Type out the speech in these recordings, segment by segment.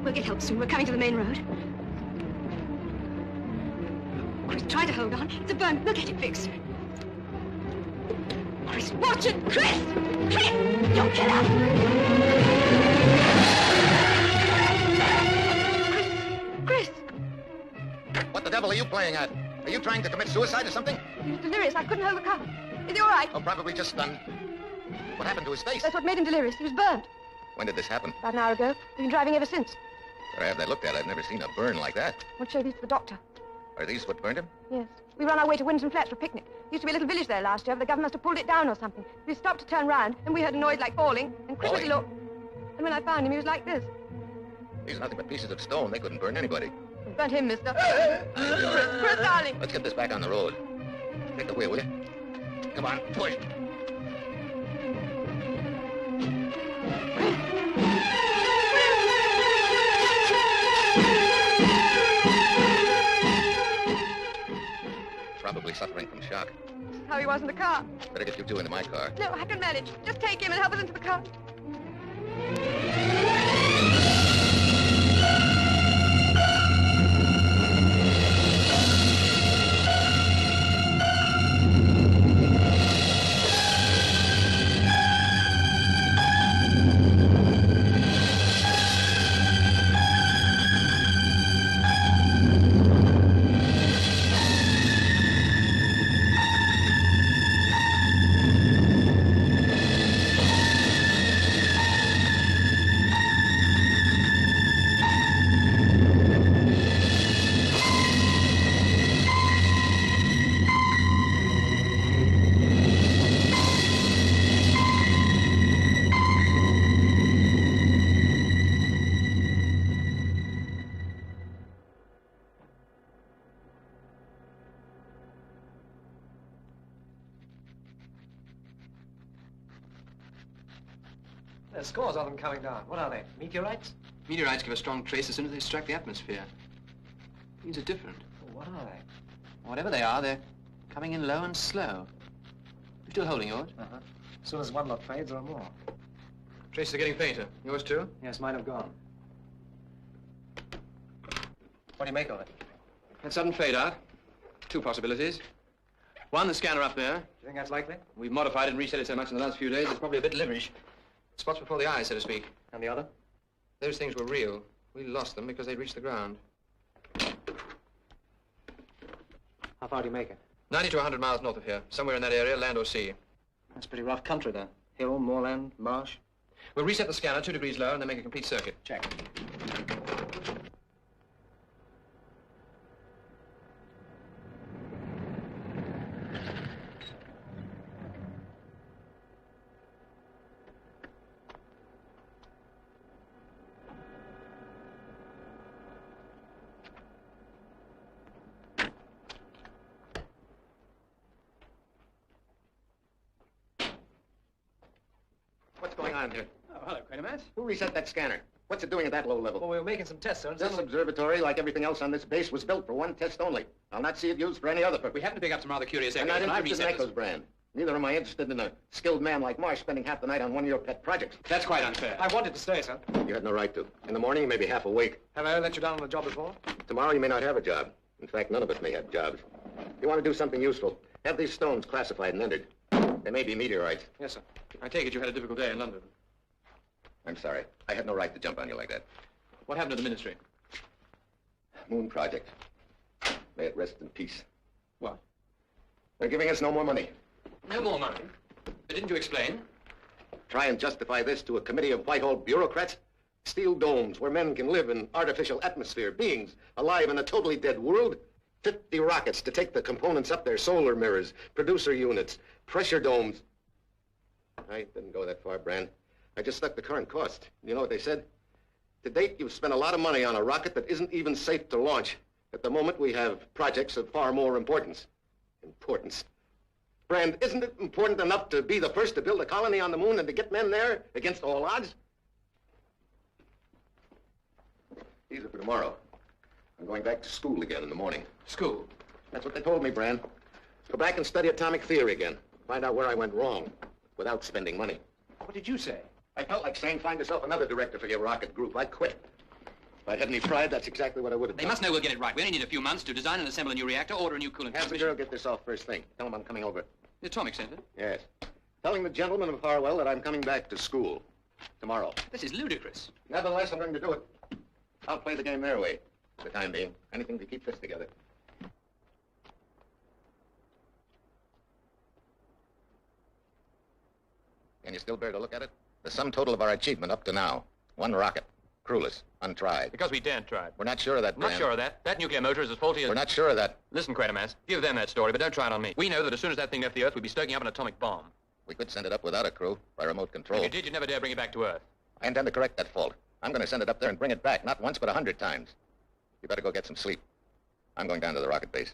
We'll get help soon. We're coming to the main road. Chris, try to hold on. It's a burn. We'll get it fixed. Chris, watch it! Chris! Chris! Don't get up! Chris! What the devil are you playing at? Are you trying to commit suicide or something? He was delirious. I couldn't hold the car. Is he all right? Oh, probably just stunned. What happened to his face? That's what made him delirious. He was burned. When did this happen? About an hour ago. We've been driving ever since. Better have that looked at. I've never seen a burn like that. We'll show these to the doctor. Are these what burned him? Yes. We were on our way to Winston Flats for a picnic. There used to be a little village there last year, but the government must have pulled it down or something. We stopped to turn round, and we heard a noise like falling, and Chris Falling? looked. And when I found him, he was like this. These are nothing but pieces of stone. They couldn't burn anybody. It burnt him, mister. Chris, darling. Let's get this back on the road. Take the wheel, will you? Come on, push. Probably suffering from shock. This is how he was in the car. Better get you two into my car. No, I can manage. Just take him and help us into the car. There's scores of them coming down. What are they? Meteorites? Meteorites give a strong trace as soon as they strike the atmosphere. These are different. Well, what are they? Whatever they are, they're coming in low and slow. You're still holding yours? Uh-huh. As soon as one lot fades, there are more. Traces are getting fainter. Yours too? Yes, mine have gone. What do you make of it? That sudden fade out. Two possibilities. One, the scanner up there. Do you think that's likely? We've modified it and reset it so much in the last few days, it's probably a bit liverish. Spots before the eye, so to speak. And the other? Those things were real. We lost them because they'd reached the ground. How far do you make it? 90 to 100 miles north of here. Somewhere in that area, land or sea. That's pretty rough country there. Hill, moorland, marsh. We'll reset the scanner 2 degrees lower and then make a complete circuit. Check. What's going on here? Oh, hello, Quatermass. Who reset that scanner? What's it doing at that low level? Well, we were making some tests, sir. and This suddenly- observatory, like everything else on this base, was built for one test only. I'll not see it used for any other purpose. We happen to pick up some rather curious I'm echoes, not and I interested in reset Echo's this. brand. Neither am I interested in a skilled man like Marsh spending half the night on one of your pet projects. That's quite unfair. I wanted to stay, sir. You had no right to. In the morning, you may be half awake. Have I ever let you down on the job before? Tomorrow, you may not have a job. In fact, none of us may have jobs. You want to do something useful. Have these stones classified and entered. They may be meteorites. Yes, sir. I take it you had a difficult day in London. I'm sorry. I had no right to jump on you like that. What happened to the ministry? Moon project. May it rest in peace. What? They're giving us no more money. No more money. But didn't you explain? Try and justify this to a committee of Whitehall bureaucrats? Steel domes where men can live in artificial atmosphere, beings alive in a totally dead world? 50 rockets to take the components up there, solar mirrors, producer units, pressure domes. I didn't go that far, Brand. I just stuck the current cost. You know what they said? To date, you've spent a lot of money on a rocket that isn't even safe to launch. At the moment, we have projects of far more importance. Importance. Brand, isn't it important enough to be the first to build a colony on the moon and to get men there against all odds? These are for tomorrow. I'm going back to school again in the morning. School. That's what they told me, Brand. Go back and study atomic theory again. Find out where I went wrong without spending money. What did you say? I felt like saying, find yourself another director for your rocket group. I quit. If I had any pride, that's exactly what I would have They done. must know we'll get it right. We only need a few months to design and assemble a new reactor, order a new coolant Have the transmission. girl get this off first thing. Tell him I'm coming over. The atomic center? Yes. Telling the gentleman of Harwell that I'm coming back to school tomorrow. This is ludicrous. Nevertheless, I'm going to do it. I'll play the game their way for the time being. Anything to keep this together. Can you still bear to look at it? The sum total of our achievement up to now. One rocket. Crewless. Untried. Because we daren't try it. We're not sure of that, I'm not Dan. sure of that. That nuclear motor is as faulty as... We're not sure of that. Listen, Quatermass, give them that story, but don't try it on me. We know that as soon as that thing left the Earth, we'd be stoking up an atomic bomb. We could send it up without a crew, by remote control. If you did, you'd never dare bring it back to Earth. I intend to correct that fault. I'm going to send it up there and bring it back, not once, but 100 times. You better go get some sleep. I'm going down to the rocket base.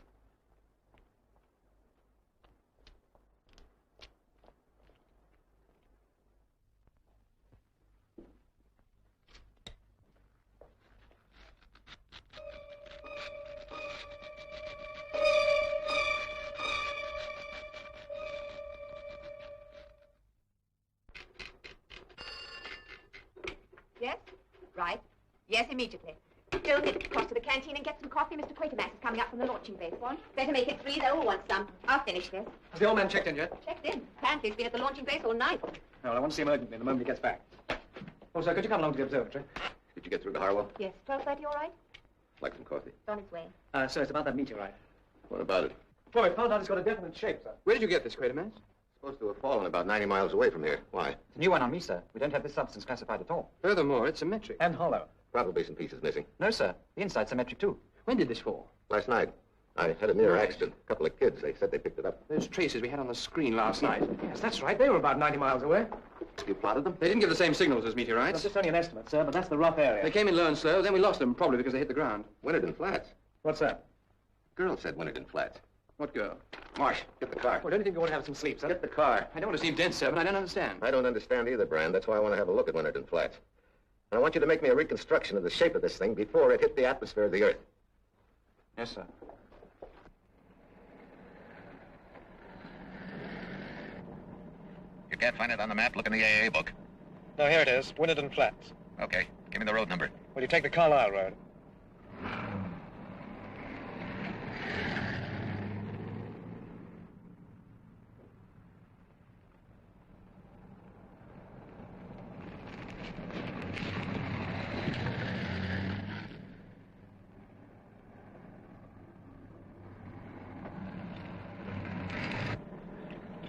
Yes? Right. Yes, immediately. Joe, get across to the canteen and get some coffee. Mr. Quatermass is coming up from the launching base. One. Better make it 3, they all want some. I'll finish this. Has the old man checked in yet? Checked in. Apparently he's been at the launching base all night. No, I want to see him urgently the moment he gets back. Oh, sir, could you come along to the observatory? Did you get through to Harwell? Yes. 12:30, all right? Like some coffee. It's on its way. Sir, it's about that meteorite. What about it? Well, we found out it's got a definite shape, sir. Where did you get this, Quatermass? Supposed to have fallen about 90 miles away from here. Why? It's a new one on me, sir. We don't have this substance classified at all. Furthermore, it's symmetric. And hollow. Probably some pieces missing. No, sir. The inside's symmetric, too. When did this fall? Last night, I had a near accident. A couple of kids, they said they picked it up. Those traces we had on the screen last night. Yes, that's right. They were about 90 miles away. You plotted them? They didn't give the same signals as Well, meteorites. it's only an estimate, sir, but that's the rough area. They came in low and slow, then we lost them, probably because they hit the ground. Winterton Flats. What's that? Girl said Winterton Flats. What girl? Marsh, get the car. Well, don't you think we want to have some sleep, sir? Get the car. I don't want to seem dense, sir, but I don't understand. I don't understand either, Brand. That's why I want to have a look at Winterton Flats. And I want you to make me a reconstruction of the shape of this thing before it hit the atmosphere of the Earth. Yes, sir. You can't find it on the map? Look in the AA book. No, here it is. Winterton Flats. Okay. Give me the road number. Will you take the Carlisle Road?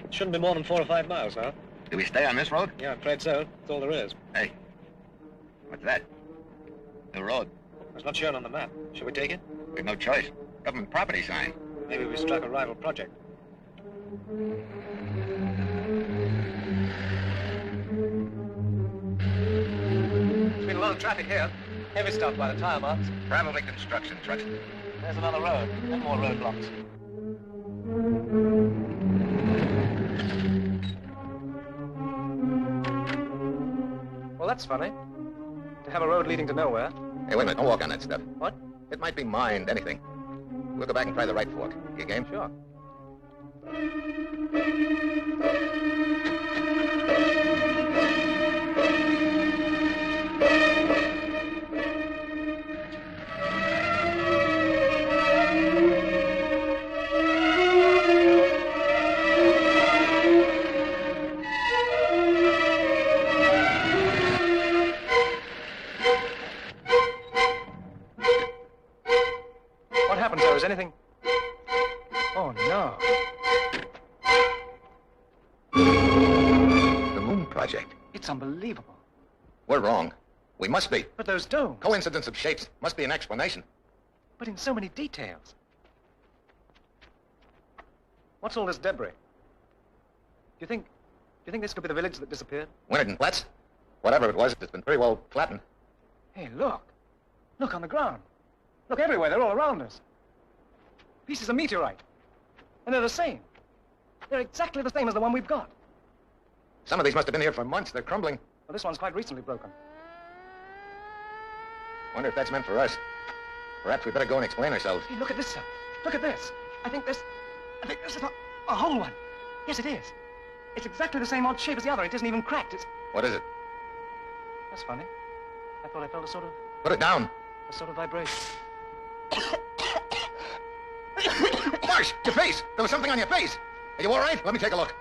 It shouldn't be more than 4 or 5 miles, huh? Do we stay on this road? Yeah, I'm afraid so. That's all there is. Hey. What's that? The road. It's not shown on the map. Shall we take it? We've no choice. Government property sign. Maybe we struck a rival project. There's been a lot of traffic here. Heavy stuff by the tire marks. Probably construction trucks. There's another road. And more roadblocks. Well, that's funny. To have a road leading to nowhere. Hey, wait a minute. Don't walk on that stuff. What? It might be mined, anything. We'll go back and try the right fork. You game? Sure. What happened, sir? Is anything... Oh, no. The Moon Project. It's unbelievable. We're wrong. We must be. But those domes... Coincidence of shapes must be an explanation. But in so many details. What's all this debris? Do you think this could be the village that disappeared? Winterton Flats? Whatever it was, it's been pretty well flattened. Hey, look. Look on the ground. Look everywhere. They're all around us. Pieces of meteorite. And they're the same. They're exactly the same as the one we've got. Some of these must have been here for months. They're crumbling. Well, this one's quite recently broken. Wonder if that's meant for us. Perhaps we better go and explain ourselves. Hey, look at this, sir. Look at this. I think this is a whole one. Yes, it is. It's exactly the same odd shape as the other. It isn't even cracked. It's... What is it? That's funny. I thought I felt a sort of... Put it down. A sort of vibration. Marsh, your face! There was something on your face! Are you all right? Let me take a look.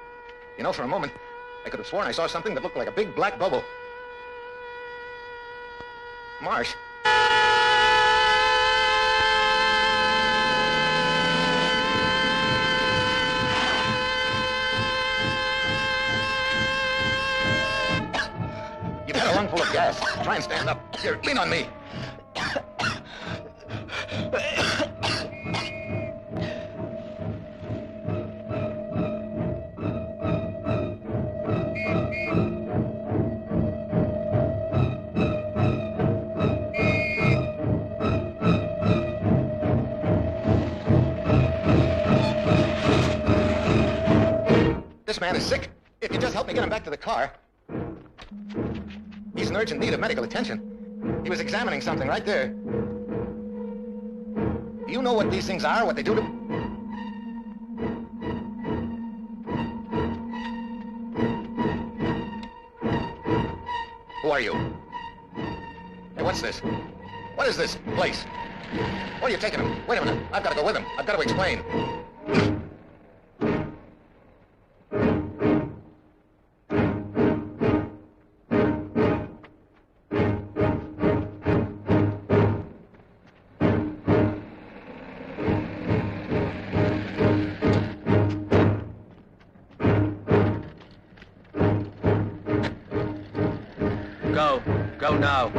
You know, for a moment, I could have sworn I saw something that looked like a big black bubble. Marsh? You've got a lung full of gas. Try and stand up. Here, lean on me. This man is sick. If you just help me get him back to the car. He's in urgent need of medical attention. He was examining something right there. Do you know what these things are, what they do to... Who are you? Hey, what's this? What is this place? Where are you taking him? Wait a minute. I've got to go with him. I've got to explain. Go now.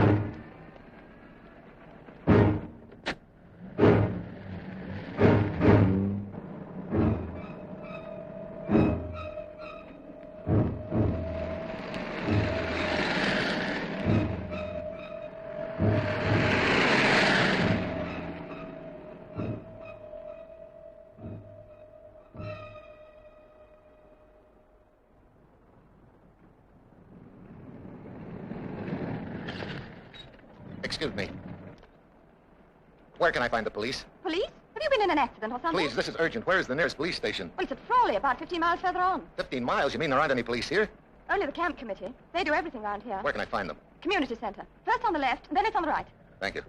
Excuse me. Where can I find the police? Police? Have you been in an accident or something? Please, this is urgent. Where is the nearest police station? Well, it's at Frawley, about 15 miles further on. 15 miles? You mean there aren't any police here? Only the camp committee. They do everything around here. Where can I find them? Community centre. First on the left, and then it's on the right. Thank you.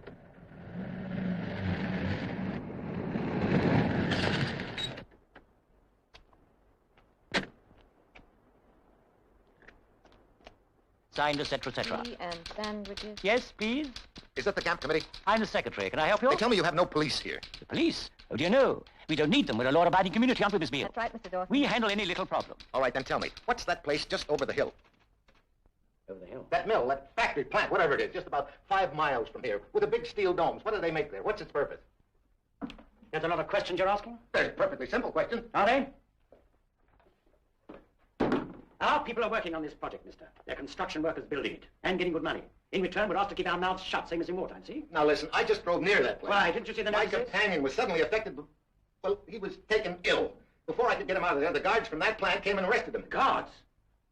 Signed, etc., etc. Tea and sandwiches. Yes, please? Is that the camp committee? I'm the secretary. Can I help you? They tell me you have no police here. The police? Oh, dear, no. We don't need them. We're a law-abiding community, aren't we, Miss Beale? That's right, Mr. Dawson. We handle any little problem. All right, then tell me. What's that place just over the hill? Over the hill? That mill, that factory plant, whatever it is, just about 5 miles from here, with the big steel domes. What do they make there? What's its purpose? There's a lot of questions you're asking? There's a perfectly simple question. Are they? Our people are working on this project, mister. They're construction workers building it and getting good money. In return, we're asked to keep our mouths shut, same as in wartime, see? Now listen, I just drove near that place. Why, didn't you see the My notices? companion was suddenly affected. Well, he was taken ill. Before I could get him out of there, the guards from that plant came and arrested him. Guards?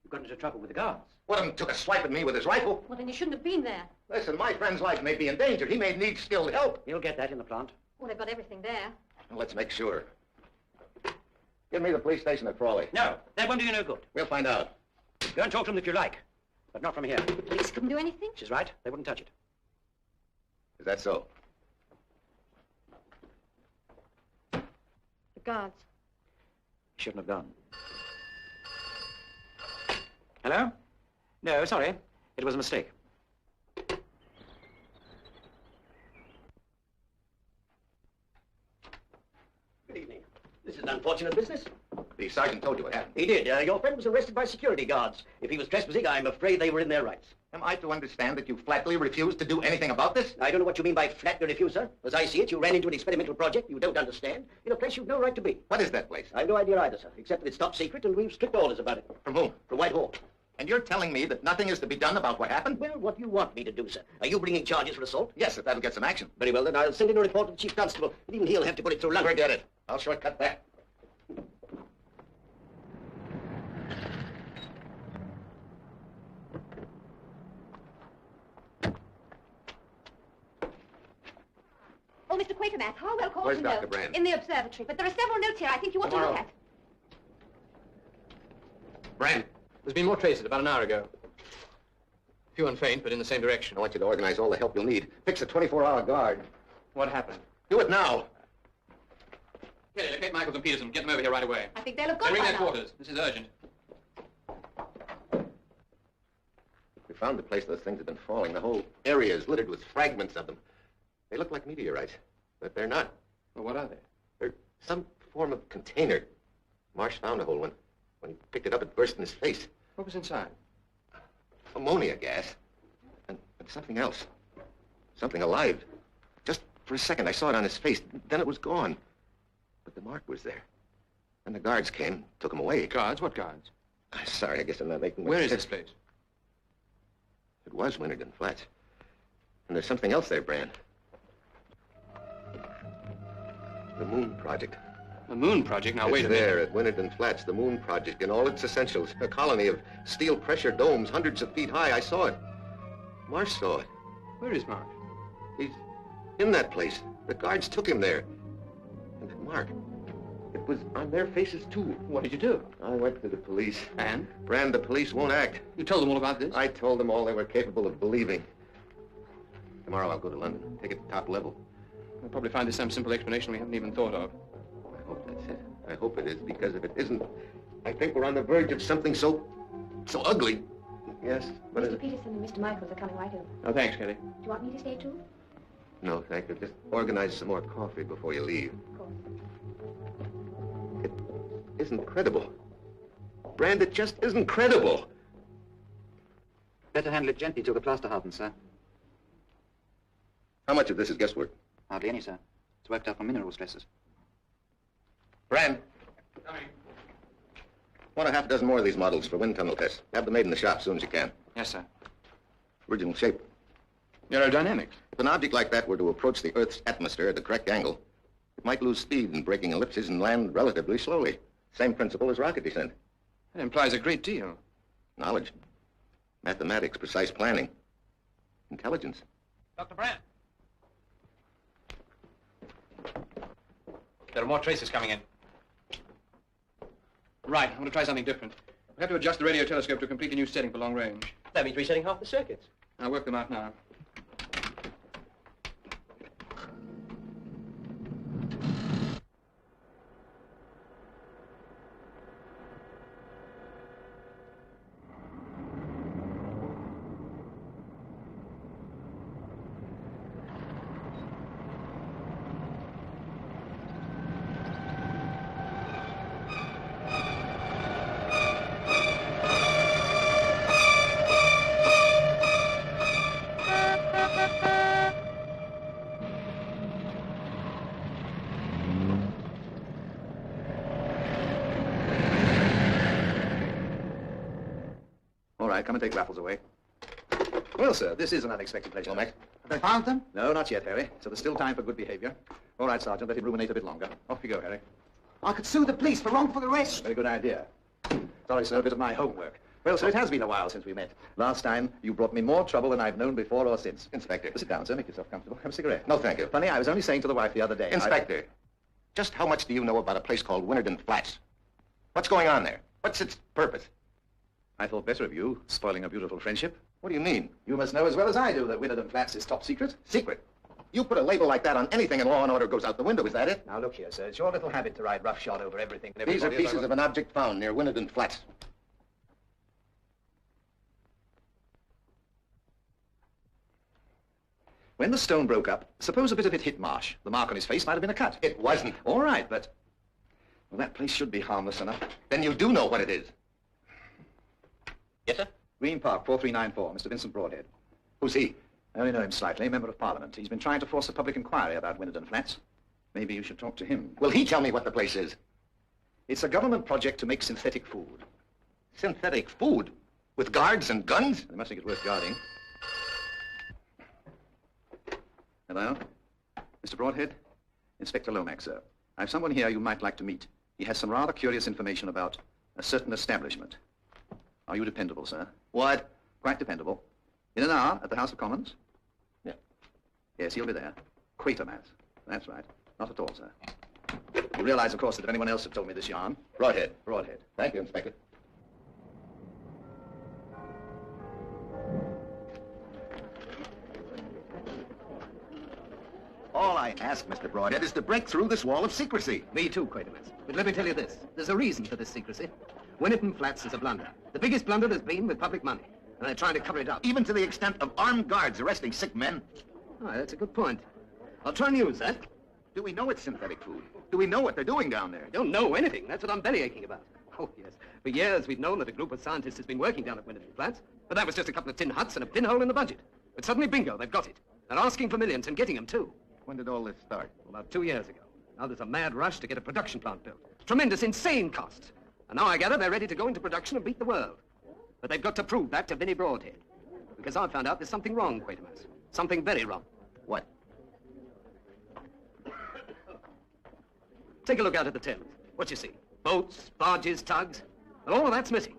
You got into trouble with the guards. One of them took a swipe at me with his rifle. Well, then you shouldn't have been there. Listen, my friend's life may be in danger. He may need skilled help. You'll get that in the plant. Well, they've got everything there. Well, let's make sure. Give me the police station at Frawley. No, that won't do you no good. We'll find out. Go and talk to them if you like, but not from here. The police couldn't do anything? She's right. They wouldn't touch it. Is that so? The guards. Shouldn't have gone. Hello? No, sorry. It was a mistake. Good evening. This is an unfortunate business. The sergeant told you what happened. He did. Your friend was arrested by security guards. If he was trespassing, I'm afraid they were in their rights. Am I to understand that you flatly refused to do anything about this? I don't know what you mean by flatly refuse, sir. As I see it, you ran into an experimental project you don't understand in a place you've no right to be. What is that place? I've no idea either, sir, except that it's top secret and we've strict orders about it. From whom? From Whitehall. And you're telling me that nothing is to be done about what happened? Well, what do you want me to do, sir? Are you bringing charges for assault? Yes, if that'll get some action. Very well, then I'll send in a report to the chief constable. And even he'll have to put it through London. Forget it. I'll shortcut that. Oh, Mr. Quatermass, Harwell called Where's to know. Dr. Brand? In the observatory, but there are several notes here I think you ought to Tomorrow. look at. Brand. There's been more traces about an hour ago. A Few and faint, but in the same direction. I want you to organize all the help you'll need. Fix a 24-hour guard. What happened? Do it now. Kelly, locate Michaels and Peterson. Get them over here right away. I think they'll have Then gone ring by their now. quarters. This is urgent. We found the place those things have been falling. The whole area is littered with fragments of them. They look like meteorites, but they're not. Well, what are they? They're some form of container. Marsh found a whole one. When he picked it up, it burst in his face. What was inside? Ammonia gas. And something else. Something alive. Just for a second, I saw it on his face. Then it was gone. But the mark was there. And the guards came, took him away. Guards? What guards? I'm sorry, I guess I'm not making much Where is sense. this place? It was Winterden Flats. And there's something else there, Brand. The Moon Project. The Moon Project? Now, wait a It's there minute. at Winterden Flats, the Moon Project, in all its essentials. A colony of steel pressure domes, hundreds of feet high. I saw it. Marsh saw it. Where is Mark? He's in that place. The guards took him there. And that mark, it was on their faces, too. What did you do? I went to the police. And? Brand, the police won't act. You told them all about this? I told them all they were capable of believing. Tomorrow I'll go to London, take it to top level. We'll probably find there's some simple explanation we haven't even thought of. I hope that's it. I hope it is, because if it isn't, I think we're on the verge of something so ugly. Yes, but Mr. Peterson and Mr. Michaels are coming right over. Oh, thanks, Kelly. Do you want me to stay too? No, thank you. Just organize some more coffee before you leave. Of course. It isn't credible. Brand, it just isn't credible. Better handle it gently till the plaster hardens, sir. How much of this is guesswork? Hardly any, sir. It's worked out from mineral stresses. Brand, Coming. want a half dozen more of these models for wind tunnel tests. Have them made in the shop as soon as you can. Yes, sir. Original shape. Aerodynamic. If an object like that were to approach the Earth's atmosphere at the correct angle, it might lose speed in braking ellipses and land relatively slowly. Same principle as rocket descent. That implies a great deal. Knowledge. Mathematics, precise planning. Intelligence. Dr. Brand. There are more traces coming in. Right, I'm going to try something different. We have to adjust the radio telescope to a completely new setting for long range. That means resetting half the circuits. I'll work them out now. All right, come and take Raffles away. Well, sir, this is an unexpected pleasure. Well, Mac? Have they found them? No, not yet, Harry. So there's still time for good behavior. All right, Sergeant, let him ruminate a bit longer. Off you go, Harry. I could sue the police for wrongful arrest. Very good idea. Sorry, sir, a bit of my homework. Well, sir, it has been a while since we met. Last time, you brought me more trouble than I've known before or since. Inspector. Sit down, sir. Make yourself comfortable. Have a cigarette. No, thank you. Funny, I was only saying to the wife the other day... Inspector, just how much do you know about a place called Winterden Flats? What's going on there? What's its purpose? I thought better of you, spoiling a beautiful friendship. What do you mean? You must know as well as I do that Winterden Flats is top secret. Secret? You put a label like that on anything and law and order goes out the window, is that it? Now, look here, sir. It's your little habit to ride roughshod over everything and These are everybody. pieces of an object found near Winterden Flats. When the stone broke up, suppose a bit of it hit Marsh. The mark on his face might have been a cut. It wasn't. All right, but... Well, that place should be harmless enough. Then you do know what it is. Yes, sir? Green Park, 4394, Mr. Vincent Broadhead. Who's he? I only know him slightly, Member of Parliament. He's been trying to force a public inquiry about Winterden Flats. Maybe you should talk to him. Will he tell me what the place is? It's a government project to make synthetic food. Synthetic food? With guards and guns? They must think it worth guarding. Hello? Mr. Broadhead? Inspector Lomax, sir. I've someone here you might like to meet. He has some rather curious information about a certain establishment. Are you dependable, sir? What? Quite dependable. In an hour at the House of Commons? Yeah. Yes, he'll be there. Quatermass. That's right. Not at all, sir. You realize, of course, that if anyone else had told me this yarn... Broadhead. Broadhead. Thank you, Inspector. All I ask, Mr. Broadhead, is to break through this wall of secrecy. Me too, Quatermass. But let me tell you this. There's a reason for this secrecy. Winnerton Flats is a blunder. The biggest blunder there's been with public money. And they're trying to cover it up. Even to the extent of armed guards arresting sick men. Oh, that's a good point. I'll try and use that. Do we know it's synthetic food? Do we know what they're doing down there? I don't know anything. That's what I'm belly aching about. Oh, yes. For years, we've known that a group of scientists has been working down at Winnerton Flats. But that was just a couple of tin huts and a pinhole in the budget. But suddenly, bingo, they've got it. They're asking for millions and getting them, too. When did all this start? About 2 years ago. Now there's a mad rush to get a production plant built. Tremendous, insane costs. And now I gather they're ready to go into production and beat the world. But they've got to prove that to Vinnie Broadhead. Because I've found out there's something wrong, Quatermass. Something very wrong. What? Take a look out at the Thames. What you see? Boats, barges, tugs. Well, all of that's missing.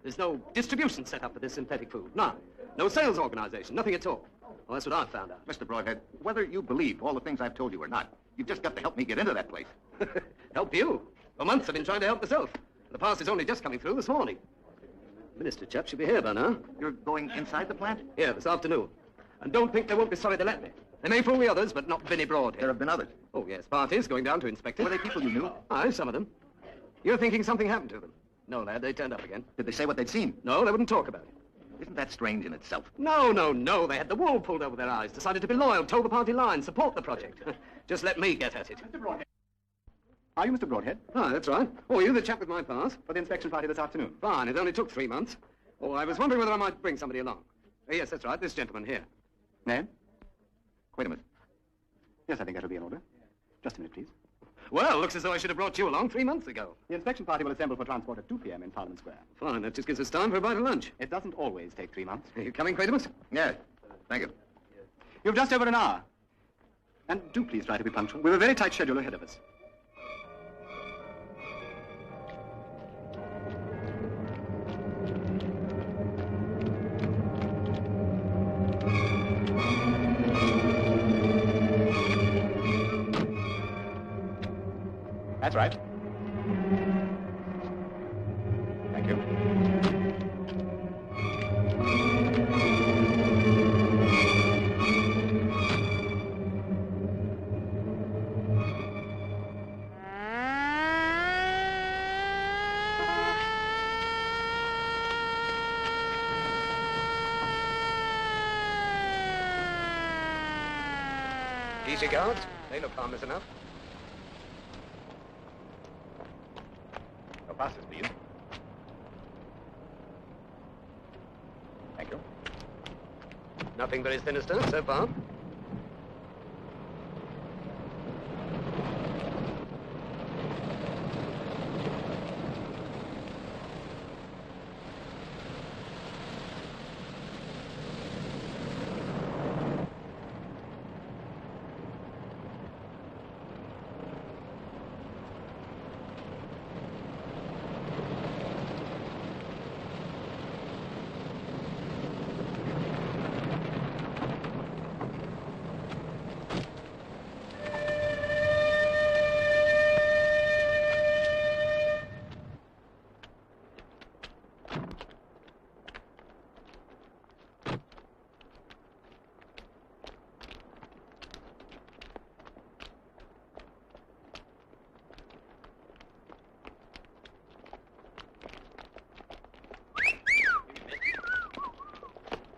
There's no distribution set up for this synthetic food. None. No sales organization. Nothing at all. Well, that's what I've found out. Mr. Broadhead, whether you believe all the things I've told you or not, you've just got to help me get into that place. Help you? For months I've been trying to help myself. The pass is only just coming through this morning. Minister chap should be here by now. You're going inside the plant? Yeah, this afternoon. And don't think they won't be sorry they let me. They may fool the others, but not Vinnie Broadhead. There have been others. Oh, yes, parties going down to inspect it. Were they people you knew? Aye, some of them. You're thinking something happened to them. No, lad, they turned up again. Did they say what they'd seen? No, they wouldn't talk about it. Isn't that strange in itself? No. They had the wool pulled over their eyes, decided to be loyal, toe the party line, support the project. Just let me get at it. Mr. Broadhead. Are you Mr. Broadhead? Ah, that's right. Oh, you the chap with my pass? For the inspection party this afternoon. Fine, it only took 3 months. Oh, I was wondering whether I might bring somebody along. Yes, that's right, this gentleman here. Name? Wait a minute. Yes, I think that'll be in order. Just a minute, please. Well, looks as though I should have brought you along 3 months ago. The inspection party will assemble for transport at 2 p.m. in Parliament Square. Fine, that just gives us time for a bite of lunch. It doesn't always take 3 months. Are you coming, Quatermass? Yes. Thank you. You've just over an hour. And do please try to be punctual. We've a very tight schedule ahead of us. That's right. Thank you. Easy, guards. They look harmless enough. Your passes, please. Thank you. Nothing very sinister so far.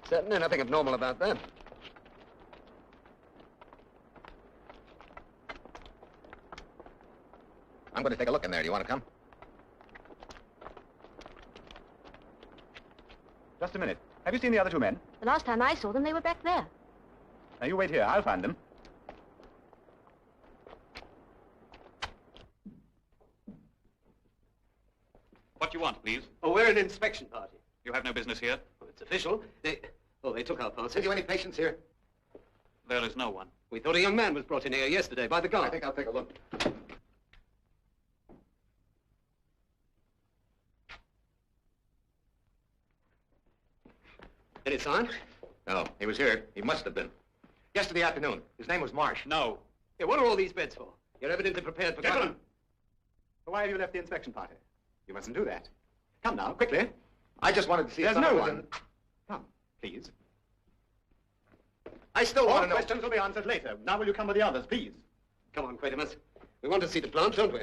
Certainly nothing abnormal about that. I'm going to take a look in there. Do you want to come? Just a minute. Have you seen the other 2 men? The last time I saw them, they were back there. Now, you wait here. I'll find them. What do you want, please? Oh, we're an inspection party. You have no business here. Oh, it's official. They took our passes. Have you any patients here? There is no one. We thought a young man was brought in here yesterday by the guard. I think I'll take a look. Any sign? No, he was here. He must have been. Yesterday afternoon. His name was Marsh. No. Yeah, what are all these beds for? You're evidently prepared for... Gentlemen! Why have you left the inspection party? You mustn't do that. Come now, quickly. I just wanted to see if There's no someone was one. in- Come, please. I still want to know. Questions will be answered later. Now will you come with the others, please? Come on, Quatermass. We want to see the plant, don't we?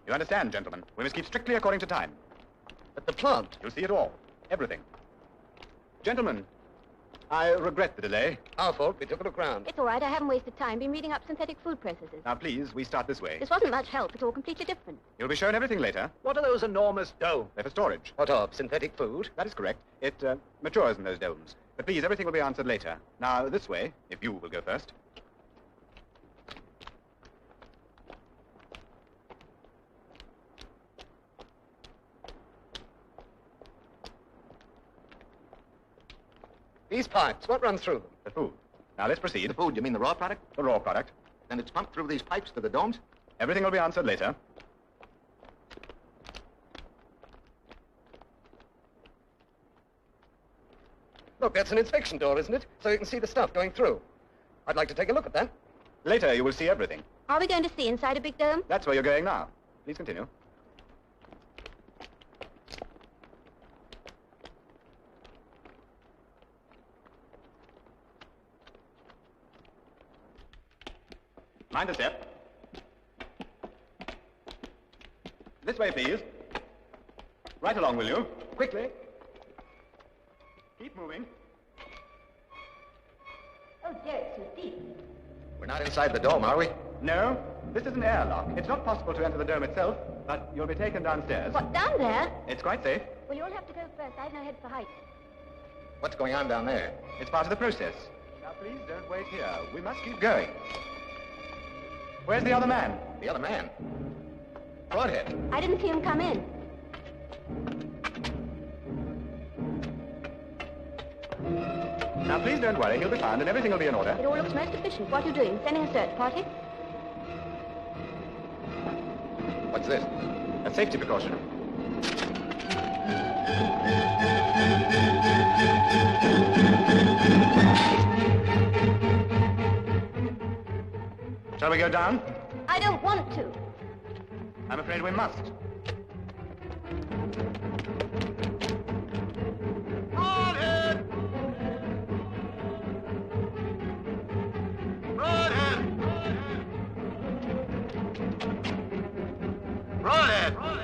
You understand, gentlemen. We must keep strictly according to time. But the plant? You'll see it all. Everything. Gentlemen, I regret the delay. Our fault. We took a look round. It's all right. I haven't wasted time. Been reading up synthetic food processes. Now, please, we start this way. This wasn't much help. It's all completely different. You'll be shown everything later. What are those enormous domes? They're for storage. What of? Synthetic food? That is correct. It matures in those domes. But please, everything will be answered later. Now, this way, if you will go first. These pipes, what runs through them? The food. Now, let's proceed. The food, you mean the raw product? The raw product. Then it's pumped through these pipes to the domes? Everything will be answered later. Look, that's an inspection door, isn't it? So you can see the stuff going through. I'd like to take a look at that. Later, you will see everything. Are we going to see inside a big dome? That's where you're going now. Please continue. Mind the step. This way, please. Right along, will you? Quickly. Keep moving. Oh, dear, it's too deep. We're not inside the dome, are we? No, this is an airlock. It's not possible to enter the dome itself, but you'll be taken downstairs. What, down there? It's quite safe. Well, you'll have to go first. I've no head for heights. What's going on down there? It's part of the process. Now, please don't wait here. We must keep going. Where's the other man? The other man? Broadhead. I didn't see him come in. Now, please don't worry. He'll be found and everything will be in order. It all looks most efficient. What are you doing? Sending a search party? What's this? A safety precaution. Shall we go down? I don't want to. I'm afraid we must. Broadhead! Broadhead! Broadhead! Broadhead! Broadhead!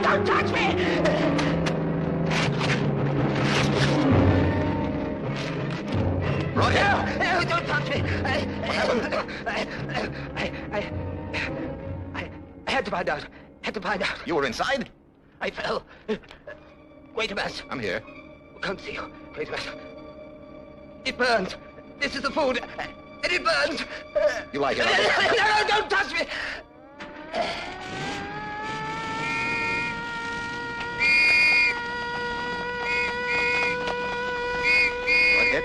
Don't touch me! Broadhead! No, don't touch me! What happened? I had to find out. Had to find out. You were inside? I fell. Quatermass. I'm here. Can't see you. Quatermass. It burns. This is the food. And it burns. You lie here. No, don't touch me! Broadhead?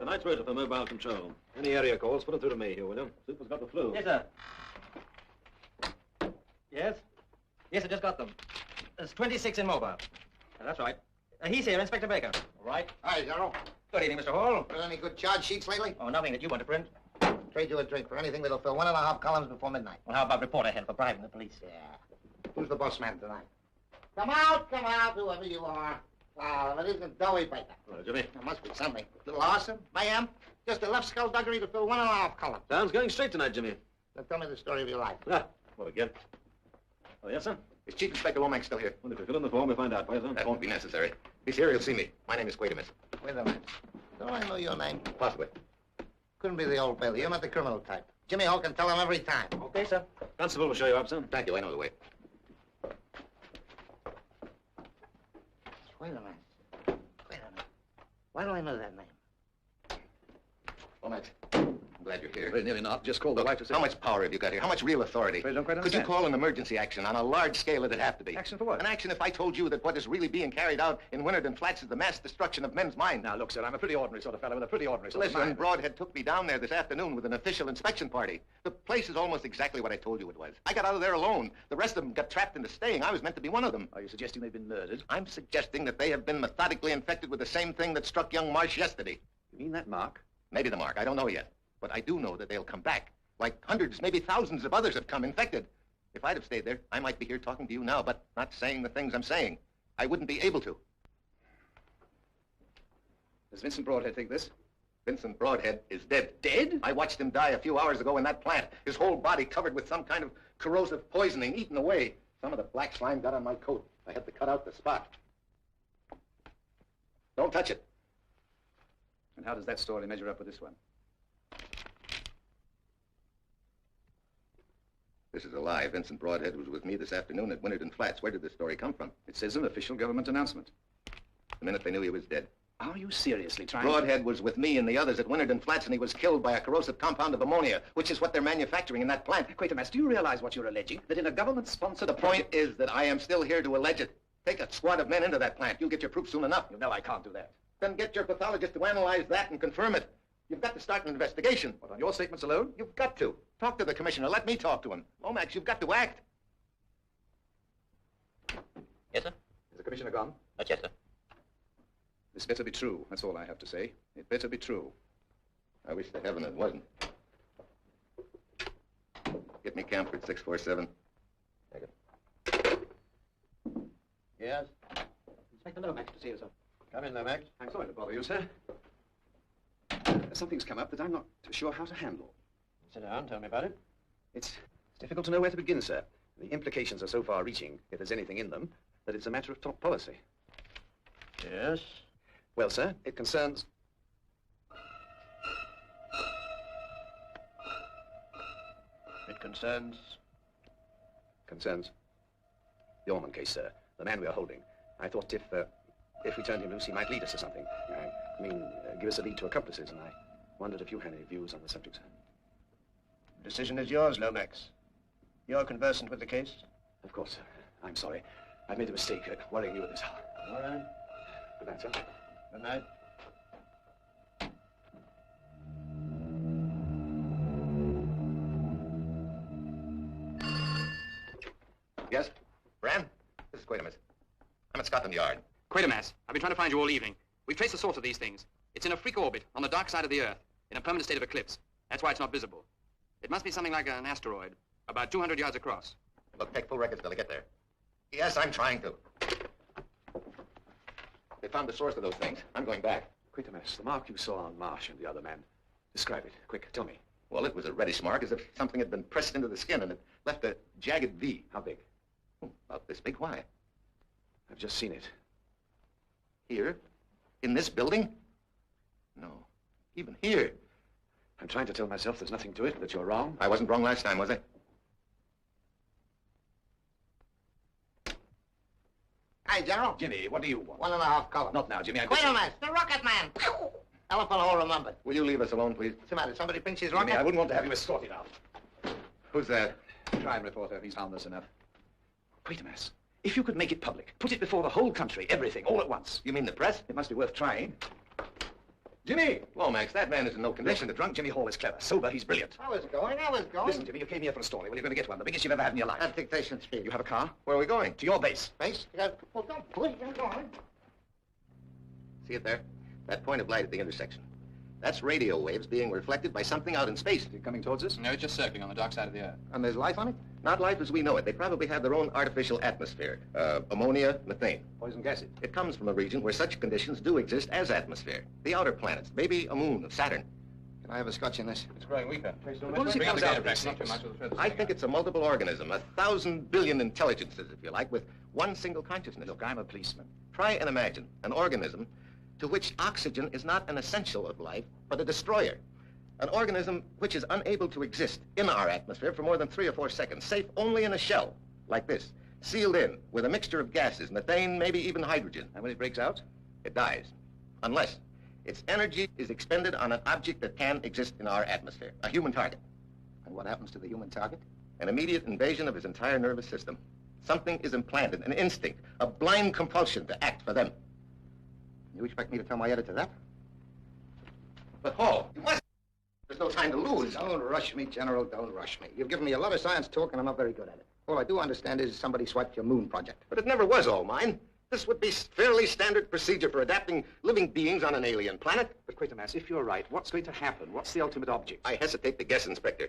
The night's rated for mobile control. Any area calls, put them through to me here, will you? Super's got the flu. Yes, sir. Yes? Yes, I just got them. There's 26 in mobile. That's right. He's here, Inspector Baker. All right. Hi, General. Good evening, Mr. Hall. Got any good charge sheets lately? Oh, nothing that you want to print. Trade you a drink for anything that'll fill 1.5 columns before midnight. Well, how about report ahead for bribing the police? Yeah. Who's the boss man tonight? Come out, whoever you are. Well, if it isn't Doughy Baker. Hello, Jimmy. There must be something. Little arson, mayhem, just enough skullduggery to fill 1.5 columns. Sounds going straight tonight, Jimmy. Now tell me the story of your life. Ah, what again? Oh, yes, sir? Is Chief Inspector Lomax still here? Well, if you fill in the form, we'll find out. Why, sir? That won't be necessary. If he's here, he'll see me. My name is Quatermass. Wait a minute. Don't I know your name? Possibly. Couldn't be the Old Bailey. You're not the criminal type. Jimmy Hall can tell him every time. Okay, sir. Constable will show you up, sir. Thank you. I know the way. Wait a minute. Why do I know that name? Lomax, I'm glad you're here. Well, nearly not. Just called the wife to say... How much power have you got here? How much real authority? I don't quite Could you understand. call an emergency action on a large scale it'd have to be? Action for what? An action if I told you that what is really being carried out in Winterden Flats is the mass destruction of men's minds. Now, look, sir, I'm a pretty ordinary sort of fellow with a pretty ordinary sort of Listen, mind. Broadhead took me down there this afternoon with an official inspection party. The place is almost exactly what I told you it was. I got out of there alone. The rest of them got trapped into staying. I was meant to be one of them. Are you suggesting they've been murdered? I'm suggesting that they have been methodically infected with the same thing that struck young Marsh yesterday. You mean that mark? Maybe the mark. I don't know yet. But I do know that they'll come back. Like hundreds, maybe thousands of others have come infected. If I'd have stayed there, I might be here talking to you now, but not saying the things I'm saying. I wouldn't be able to. Does Vincent Broadhead think this? Vincent Broadhead is dead. Dead? I watched him die a few hours ago in that plant. His whole body covered with some kind of corrosive poisoning, eaten away. Some of the black slime got on my coat. I had to cut out the spot. Don't touch it. And how does that story measure up with this one? This is a lie. Vincent Broadhead was with me this afternoon at Winterden Flats. Where did this story come from? It says an official government announcement. The minute they knew he was dead. Are you seriously trying Broadhead was with me and the others at Winterden Flats, and he was killed by a corrosive compound of ammonia, which is what they're manufacturing in that plant. Quatermass, do you realize what you're alleging? That in a government-sponsored... The point is that I am still here to allege it. Take a squad of men into that plant. You'll get your proof soon enough. You know I can't do that. Then get your pathologist to analyze that and confirm it. You've got to start an investigation. What, on your statements alone? You've got to. Talk to the commissioner. Let me talk to him. Lomax, you've got to act. Yes, sir? Is the commissioner gone? Not yet, sir. This better be true. That's all I have to say. It better be true. I wish to heaven it wasn't. Get me Camford 647. Take it. Yes? Inspector Lomax to see you, sir. Come in, Lomax. I'm sorry to bother you, sir. Something's come up that I'm not sure how to handle. Sit down, tell me about it. It's difficult to know where to begin, sir. The implications are so far-reaching, if there's anything in them, that it's a matter of top policy. Yes? Well, sir, it concerns... It concerns... Concerns the Ormond case, sir. The man we are holding. I thought if we turned him loose, he might lead us to something. I mean, give us a lead to accomplices, and I wondered if you had any views on the subject, sir. The decision is yours, Lomax. You're conversant with the case? Of course, sir. I'm sorry. I've made a mistake worrying you at this hour. All right. Good night, sir. Good night. Yes? Bran? This is Quatermass. I'm at Scotland Yard. Quatermass, I've been trying to find you all evening. We've traced the source of these things. It's in a freak orbit on the dark side of the Earth, in a permanent state of eclipse. That's why it's not visible. It must be something like an asteroid, about 200 yards across. Look, take full records till I get there. Yes, I'm trying to. They found the source of those things. I'm going back. Quatermass, the mark you saw on Marsh and the other man. Describe it. Quick, tell me. Well, it was a reddish mark, as if something had been pressed into the skin, and it left a jagged V. How big? About this big. Why? I've just seen it. Here? In this building? No. Even here. I'm trying to tell myself there's nothing to it, that you're wrong. I wasn't wrong last time, was I? Hi, General. Jimmy, what do you want? 1.5 columns. Not now, Jimmy. Wait a minute. The rocket man. Elephant hole remembered. Will you leave us alone, please? What's the matter? Somebody pinch his rocket? Jimmy, I wouldn't want to have you escorted out. Who's that? Crime reporter. He's harmless enough. Quatermass, if you could make it public, put it before the whole country, everything, all at once. You mean the press? It must be worth trying. Jimmy! Lomax, that man is in no condition. The drunk Jimmy Hall is clever. Sober, he's brilliant. I was going. Listen, Jimmy, you came here for a story. Well, you're going to get one. The biggest you've ever had in your life. At dictation speed. You have a car? Where are we going? To your base. Base? Well, don't push. You're going. See it there? That point of light at the intersection. That's radio waves being reflected by something out in space. Is it coming towards us? No, it's just circling on the dark side of the Earth. And there's life on it? Not life as we know it. They probably have their own artificial atmosphere. Ammonia, methane. Poison gases. It comes from a region where such conditions do exist as atmosphere. The outer planets, maybe a moon of Saturn. Can I have a scotch in this? It's growing weaker. What does it comes out of this? Not too much of the I think it's a multiple organism, 1,000 billion intelligences, if you like, with one single consciousness. Look, I'm a policeman. Try and imagine an organism to which oxygen is not an essential of life, but a destroyer. An organism which is unable to exist in our atmosphere for more than 3 or 4 seconds, safe only in a shell, like this, sealed in with a mixture of gases, methane, maybe even hydrogen. And when it breaks out? It dies, unless its energy is expended on an object that can exist in our atmosphere, a human target. And what happens to the human target? An immediate invasion of his entire nervous system. Something is implanted, an instinct, a blind compulsion to act for them. You expect me to tell my editor that? But Hall, you must. There's no time to lose. Don't rush me, General. Don't rush me. You've given me a lot of science talk, and I'm not very good at it. All I do understand is somebody swiped your moon project. But it never was all mine. This would be fairly standard procedure for adapting living beings on an alien planet. But Quatermass, if you're right, what's going to happen? What's the ultimate object? I hesitate to guess, Inspector.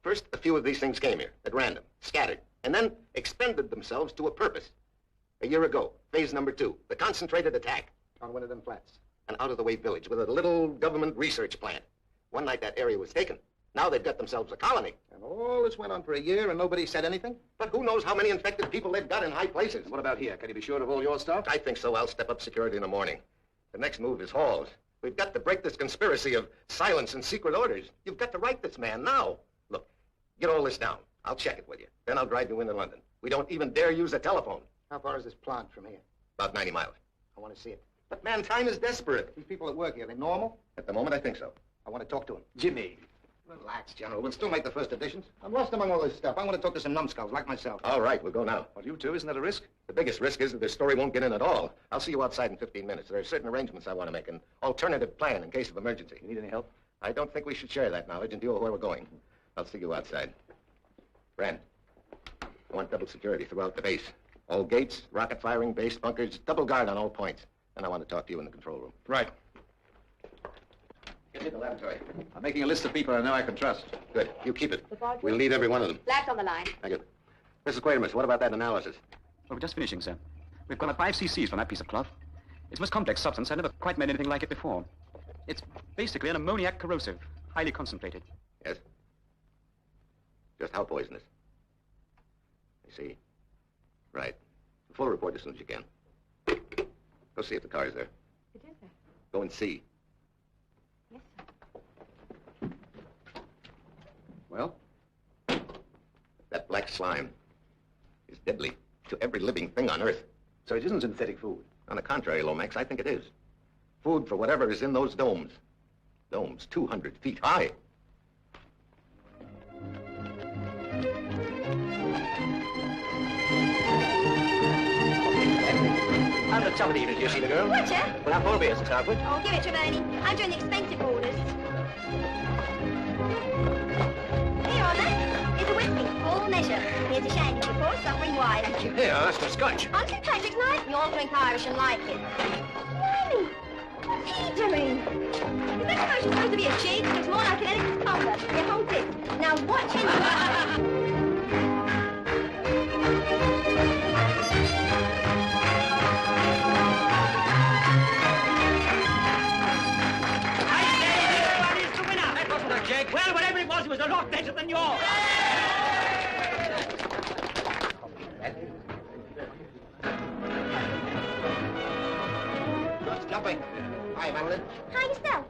First, a few of these things came here, at random, scattered, and then expended themselves to a purpose. A year ago, phase number 2, the concentrated attack. On one of them flats. An out-of-the-way village with a little government research plant. One night that area was taken. Now they've got themselves a colony. And all this went on for a year and nobody said anything? But who knows how many infected people they've got in high places. And what about here? Can you be sure of all your stuff? I think so. I'll step up security in the morning. The next move is Hall's. We've got to break this conspiracy of silence and secret orders. You've got to write this man now. Look, get all this down. I'll check it with you. Then I'll drive you into London. We don't even dare use a telephone. How far is this plant from here? About 90 miles. I want to see it. But, man, time is desperate. These people that work here, they normal? At the moment, I think so. I want to talk to them. Jimmy. Relax, General. We'll still make the first editions. I'm lost among all this stuff. I want to talk to some numbskulls like myself. All right, we'll go now. Well, you two, isn't that a risk? The biggest risk is that this story won't get in at all. I'll see you outside in 15 minutes. There are certain arrangements I want to make, an alternative plan in case of emergency. You need any help? I don't think we should share that knowledge until where we're going. I'll see you outside. Brand, I want double security throughout the base. All gates, rocket firing, base bunkers, double guard on all points. And I want to talk to you in the control room. Right. Get to the laboratory. I'm making a list of people I know I can trust. Good. You keep it. Laboratory? We'll need every one of them. Lab's on the line. Thank you. Mrs. Quatermass, what about that analysis? Well, we're just finishing, sir. We've got 5 cc's from that piece of cloth. It's a most complex substance. I've never quite made anything like it before. It's basically an ammoniac corrosive, highly concentrated. Yes? Just how poisonous? I see. Right. A full report as soon as you can. Go see if the car is there. It is there. Go and see. Yes, sir. Well? That black slime is deadly to every living thing on Earth. So it isn't synthetic food? On the contrary, Lomax, I think it is. Food for whatever is in those domes. Domes 200 feet high. How the top of the evening, do you see the girl? Roger. Well, how 4 beers to start with. Oh, give it to Bernie. I'm doing the expensive orders. Here, Honor. Here's a whiskey, full measure. Here's a shandy before, suffering wine. Thank you. Here, that's my scotch. On St. Patrick's night, you all drink Irish and like it. Blimey, what's he doing? Is that potion supposed to be a cheat? It's more like an elegant tumbler. You hold it. Now watch him. Well, whatever it was a lot better than yours. What's jumping? Hi, Madeline. Hi, yourself.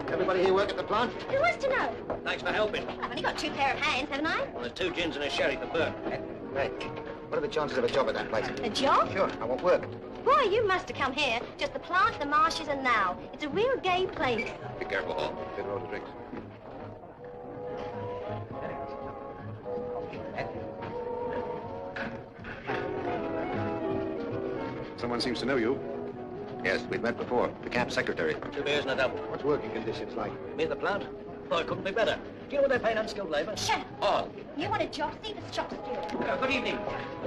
Everybody here work at the plant? Who wants to know? Thanks for helping. I've only got 2 pair of hands, haven't I? Well, there's 2 gins and a sherry for Bert. Hey, what are the chances of a job at that place? A job? Sure, I won't work. Boy, you must have come here. Just the plant, the marshes, and now. It's a real gay place. Be careful, Hall. Good roll of drinks. Someone seems to know you. Yes, we've met before. The camp secretary. 2 beers and a double. What's working conditions like? Me at the plant? Oh, it couldn't be better. Do you know what they're paying unskilled labour? Shut up. All. You want a job? See the shop steward. Good evening.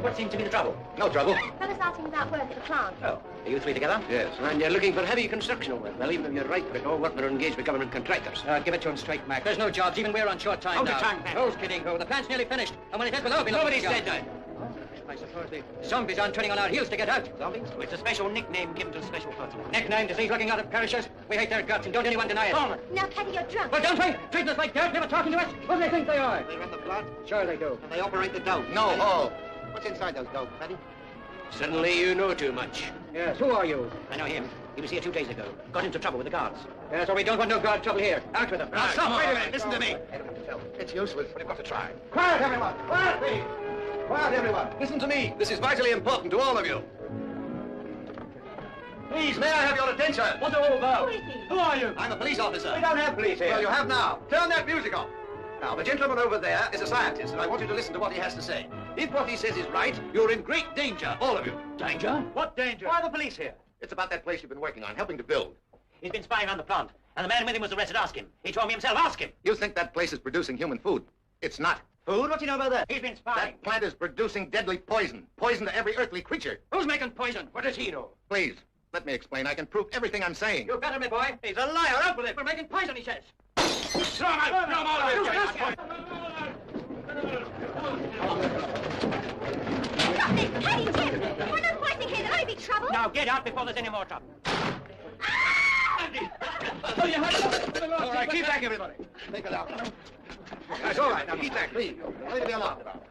What seems to be the trouble? No trouble. Fellas asking about work at the plant. Oh, are you 3 together? Yes. And you're looking for heavy construction work. Well, even if you're right for it, all workmen are engaged with government contractors. Give it to him straight, Mac. There's no jobs. Even we're on short time Hold now. your tongue, Mac. Who's kidding who? The plant's nearly finished. And when it is, we'll all be looking Nobody for said jobs. that. I suppose the zombies aren't turning on our heels to get out. Zombies? It's a special nickname given to special personnel. Nickname, disease looking out of perishers. We hate their guts, and don't anyone deny it. Now, Paddy, you're drunk. Well, don't we? Treating us like dirt, never talking to us. What do they think they are? They run the plant, Sure they do. and they operate the dough. No, Hall. What's inside those dogs, Paddy? Suddenly you know too much. Yes, who are you? I know him. He was here 2 days ago. Got into trouble with the guards. Yes, well, we don't want no guard trouble here. Out with them. Now, stop. Wait a minute. Listen to me. It's useless. We've got to try. Quiet, everyone! Quiet, please! Quiet, everyone! Listen to me. This is vitally important to all of you. Please, may I have your attention? What's it all about? Who is he? Who are you? I'm a police officer. We don't have police here. Well, you have now. Turn that music off. Now, the gentleman over there is a scientist, and I want you to listen to what he has to say. If what he says is right, you're in great danger, all of you. Danger? What danger? Why are the police here? It's about that place you've been working on, helping to build. He's been spying on the plant, and the man with him was arrested. Ask him. He told me himself. Ask him. You think that place is producing human food? It's not. Food? What do you know about that? He's been spying. That plant is producing deadly poison. Poison to every earthly creature. Who's making poison? What does he know? Please, let me explain. I can prove everything I'm saying. You better, me boy. He's a liar. Out with it. We're making poison, he says. Throw him out. Throw him all of it. Stop this! Paddy, Tim! We're not poisoning here. There'll only be trouble. Now get out before there's any more trouble. All right, keep back, everybody. Take it out. That's all right. Now, keep back, please. Nothing to be alarmed about.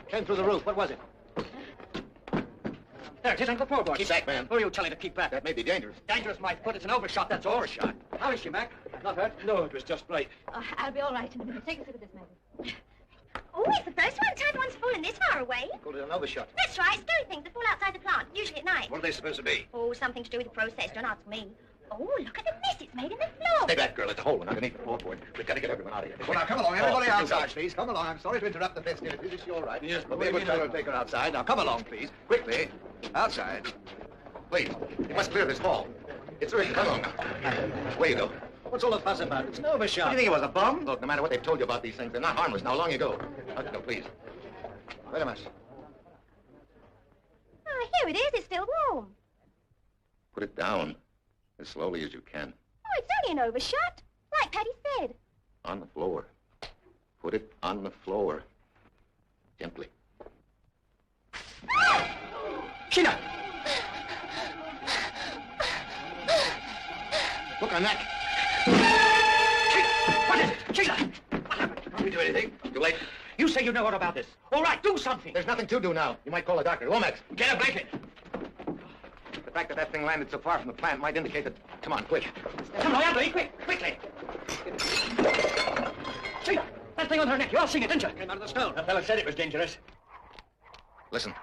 Came through the roof. What was it? There it is, under the floorboard. Keep back, man. Who are you telling to keep back? That may be dangerous. Dangerous, my foot. It's an overshot, that's all. Overshot? How is she, Mac? Not hurt? No, it was just right. Oh, I'll be all right in a minute. Take a sip of this, Maggie. Oh, it's the first one. Time one's fallen this far away. Called it an overshot. That's right. Scary things that fall outside the plant, usually at night. What are they supposed to be? Oh, something to do with the process. Don't ask me. Oh, look at the mess it's made in the floor. Stay back, girl. It's a hole one underneath the floorboard. We've got to get everyone out of here. Well, now, come along. Everybody Oh, outside, please. Come along. I'm sorry to interrupt the festivities. It's all right. Yes, but we'll be able to take her outside. Now, come along, please. Quickly. Outside. Please, you must clear this hall. It's urgent. Come on now. Where you go? What's all the fuss about? It's an overshot. What do you think it was, a bomb? Look, no matter what they've told you about these things, they're not harmless. Now, along you go. Out, go, please. Wait a minute. Oh, here it is. It's still warm. Put it down as slowly as you can. Oh, it's only an overshot. Like Paddy said. On the floor. Put it on the floor. Gently. Sheila! Look, her neck. What is it? Sheila! What happened? Don't we do anything? Too late. You say you know all about this. All right, do something. There's nothing to do now. You might call a doctor. Lomax. Get a blanket. The fact that thing landed so far from the plant might indicate that... Come on, quick. Come on, Anthony, quickly. Sheila, that thing on her neck. You all seen it, didn't you? Came out of the stone. The fella said it was dangerous. Listen.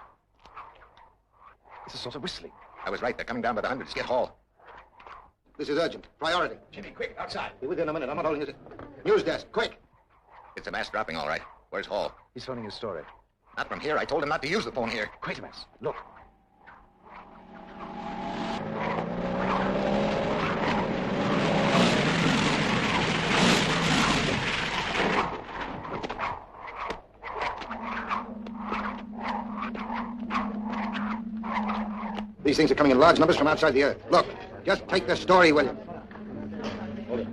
It's a sort of whistling. I was right. They're coming down by the hundreds. Get Hall. This is urgent. Priority. Jimmy, quick, outside. Be with you in a minute. I'm not holding it. News desk, quick. It's a mass dropping, all right. Where's Hall? He's phoning his story. Not from here. I told him not to use the phone here. Quatermass, look. These things are coming in large numbers from outside the Earth. Look, just take the story, will you? Hold it.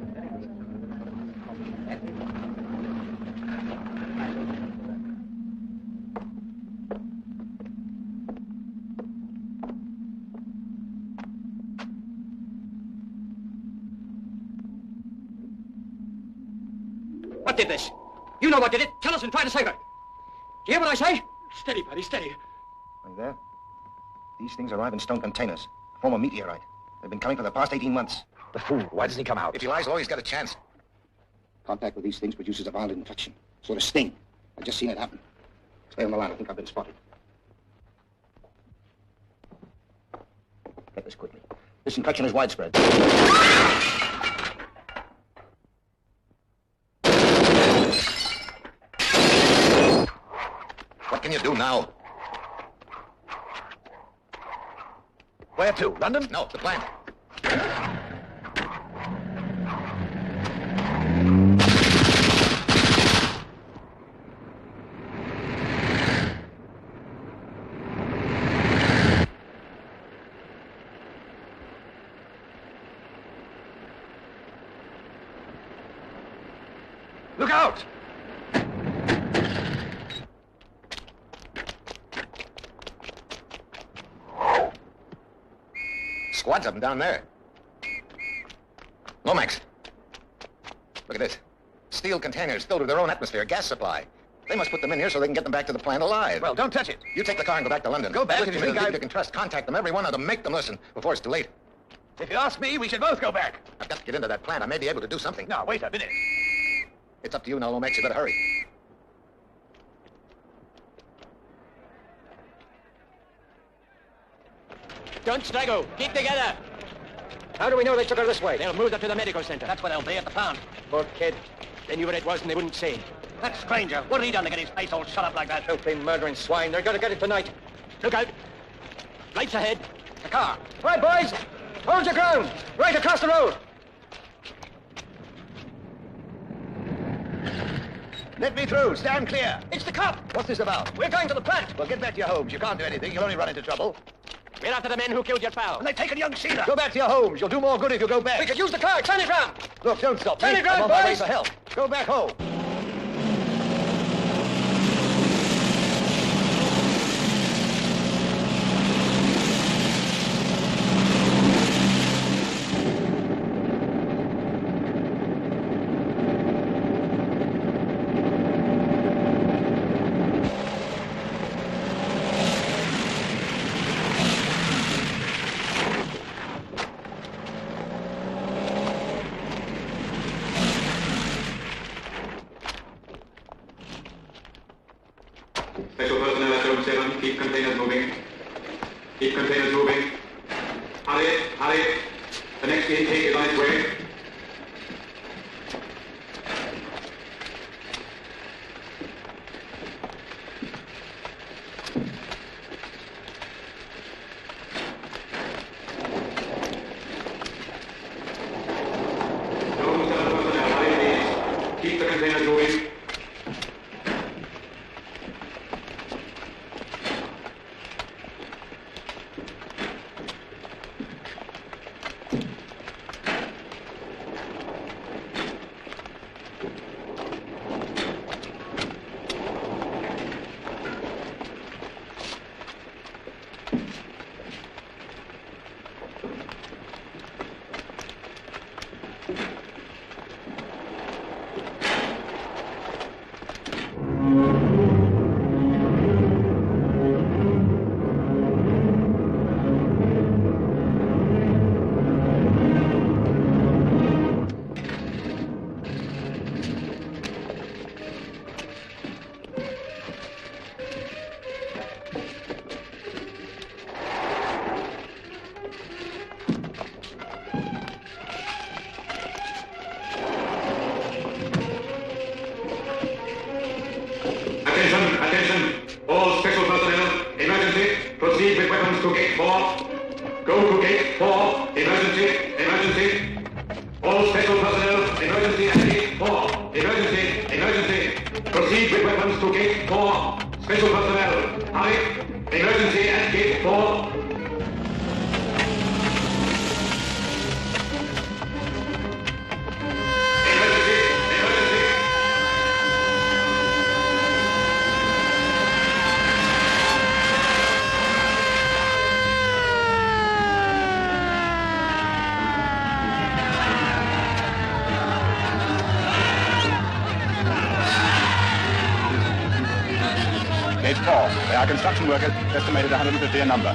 What did this? You know what did it. Tell us and try to save her. Do you hear what I say? Steady, Paddy, steady. Are you there? These things arrive in stone containers. Form a meteorite. They've been coming for the past 18 months. The fool. Why doesn't he come out? If he lies low, he's got a chance. Contact with these things produces a violent infection. Sort of sting. I've just seen it happen. Stay on the line. I think I've been spotted. Get this quickly. This infection is widespread. What can you do now? Where to? London? No, the plant. Look out! Squads of them down there. Lomax. Look at this. Steel containers filled with their own atmosphere, gas supply. They must put them in here so they can get them back to the plant alive. Well, don't touch it. You take the car and go back to London. Go back Look if to you think people you can trust. Contact them, every one of them. Make them listen before it's too late. If you ask me, we should both go back. I've got to get into that plant. I may be able to do something. Now, wait a minute. It's up to you now, Lomax. You better hurry. Don't straggle. Keep together. How do we know they took her this way? They'll move her to the medical center. That's where they'll be, at the pound. Poor kid. They knew where it was and they wouldn't say. That stranger, what had he done to get his face all shut up like that? Filthy murdering swine. They're going to get it tonight. Look out. Lights ahead. The car. Right, boys. Hold your ground. Right across the road. Let me through. Stand clear. It's the cop. What's this about? We're going to the plant. Well, get back to your homes. You can't do anything. You'll only run into trouble. We're after the men who killed your pal. And they've taken young Sheila. Go back to your homes. You'll do more good if you go back. We could use the car. Turn it round. Look, don't stop. Turn it round, I'm on my way boys. for help. Go back home. Special personnel at Zone 7, keep containers moving. Keep containers moving. Hurry, hurry. The next intake is on its way. Zone 7 personnel, hurry please. Keep the containers moving. Attention, all special personnel, emergency, proceed with weapons to gate 4. Go to gate 4, emergency, emergency. All special personnel, emergency at gate 4, emergency, emergency. Proceed with weapons to gate 4. Special personnel, hurry, emergency at gate 4. Gate 4. They are construction workers, estimated 150 a number.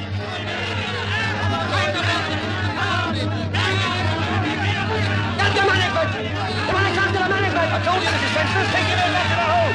Get the management! The man comes to the management! I told you this is senseless. Take him back to the hole!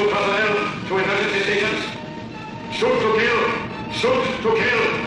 special personnel to emergency stations. Shoot to kill! Shoot to kill!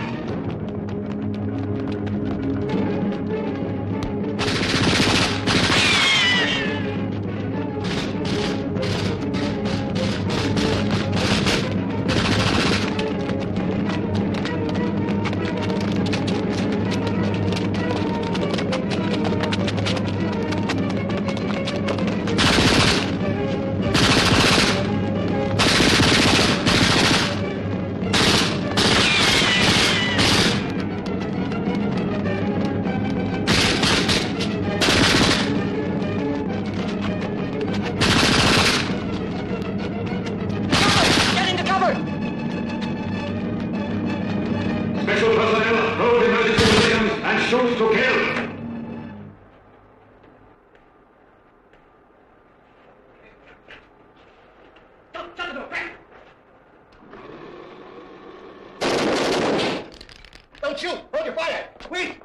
Don't shoot! Hold your fire! Wait!